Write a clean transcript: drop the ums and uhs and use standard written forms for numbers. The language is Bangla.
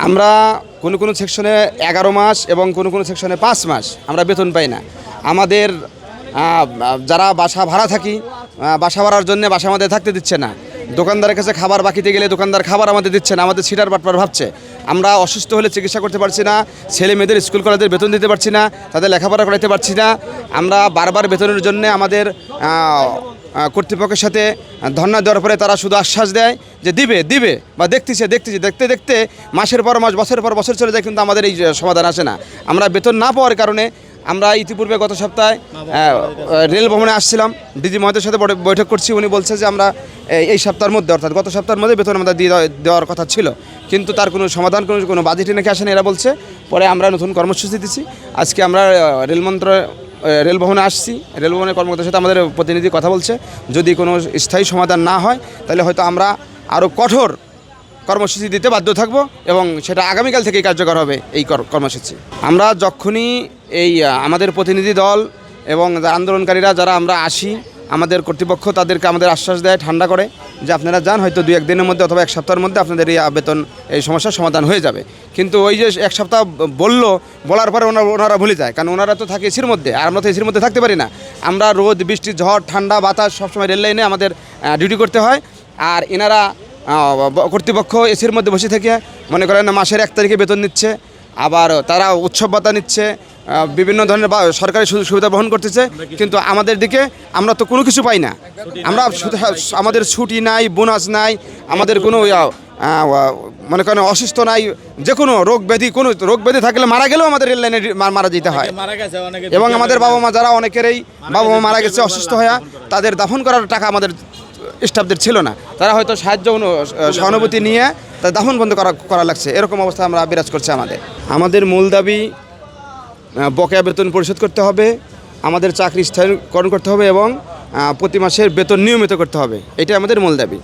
আমরা কোনো সেকশনে 11 মাস এবং কোনো সেকশনে 5 মাস আমরা বেতন পাই না। আমাদের যারা বাসা ভাড়া থাকি, বাসা ভাড়ার জন্য বাসা আমাদের থাকতে দিচ্ছে না। দোকানদারের কাছে খাবার বাকিতে গেলে দোকানদার খাবার আমাদের দিচ্ছে না, আমাদের সিটার বাটপার ভাবছে। আমরা অসুস্থ হলে চিকিৎসা করতে পারছি না, ছেলে মেয়েদের স্কুল কলেজের বেতন দিতে পারছি না, তাদের লেখাপড়া করাতে পারছি না। আমরা বারবার বেতনের জন্য আমাদের কর্তৃপক্ষের সাথে ধর্ণা দেওয়ার পরে তারা শুধু আশ্বাস দেয় যে দিবে বা দেখতেছি দেখতে দেখতে মাসের পর মাস বছরের পর বছর চলে যায়, কিন্তু আমাদের এই সমাধান আসে না। আমরা বেতন না পাওয়ার কারণে আমরা ইতিপূর্বে গত সপ্তাহে রেল ভবনে আসছিলাম, ডিজি মহোদয়ের সাথে বৈঠক করছি। উনি বলছে যে আমরা এই সপ্তাহের মধ্যে অর্থাৎ গত সপ্তাহের মধ্যে বেতন আমাদের দেওয়ার কথা ছিল, কিন্তু তার কোনো সমাধান কোনো বাজেটই নাকি আসেনি এরা বলছে। পরে আমরা নতুন কর্মসূচি দিচ্ছি। আজকে আমরা রেল ভবনে আসছি, রেল ভবনের কর্মকর্তার সাথে আমাদের প্রতিনিধি কথা বলছে। যদি কোনো স্থায়ী সমাধান না হয় তাহলে হয়তো আমরা আরও কঠোর কর্মসূচি দিতে বাধ্য থাকব এবং সেটা আগামীকাল থেকেই কার্যকর হবে এই কর্মসূচি। আমরা যখনই এই আমাদের প্রতিনিধি দল এবং আন্দোলনকারীরা যারা আমরা আসি, আমাদের কর্তৃপক্ষ তাদেরকে আমাদের আশ্বাস দেয়, ঠান্ডা করে যে আপনারা যান, হয়তো 2-1 দিনের মধ্যে অথবা 1 সপ্তাহের মধ্যে আপনাদের এই বেতন এই সমস্যার সমাধান হয়ে যাবে। কিন্তু ওই যে 1 সপ্তাহ বলার পরে ওনারা ভুলে যায়, কারণ ওনারা তো থাকে এসির মধ্যে, আর আমরা তো এসির মধ্যে থাকতে পারি না। আমরা রোদ বৃষ্টি ঝড় ঠান্ডা বাতাস সবসময় রেল লাইনে আমাদের ডিউটি করতে হয়। আর এনারা কর্তৃপক্ষ এসির মধ্যে বসে থেকে মনে করেন মাসের 1 তারিখে বেতন নিচ্ছে, আবার তারা উৎসব ভাতা নিচ্ছে, বিভিন্ন ধরনের সরকারি সুবিধা বহন করতেছে, কিন্তু আমাদের দিকে আমরা তো কোনো কিছু পাই না। আমরা আমাদের ছুটি নাই, বোনাস নাই, আমাদের কোনো মনে করেন অসুস্থ নাই, যে কোনো রোগ ব্যাধি থাকলে মারা গেলেও আমাদের রেল লাইনে মারা যেতে হয়। এবং আমাদের বাবা মা যারা অনেকেরই বাবা মা মারা গেছে অসুস্থ হয়ে, তাদের দাফন করার টাকা আমাদের স্টাফদের ছিল না। তারা হয়তো সহানুভূতি নিয়ে তার দাফন বন্ধ করা লাগছে, এরকম অবস্থা আমরা বিরাজ করছে। আমাদের মূল দাবি বকেয়া বেতন পরিশোধ করতে হবে, আমাদের চাকরি স্থায়ীকরণ করতে হবে এবং প্রতি মাসের বেতন নিয়মিত করতে হবে, এটাই আমাদের মূল দাবি।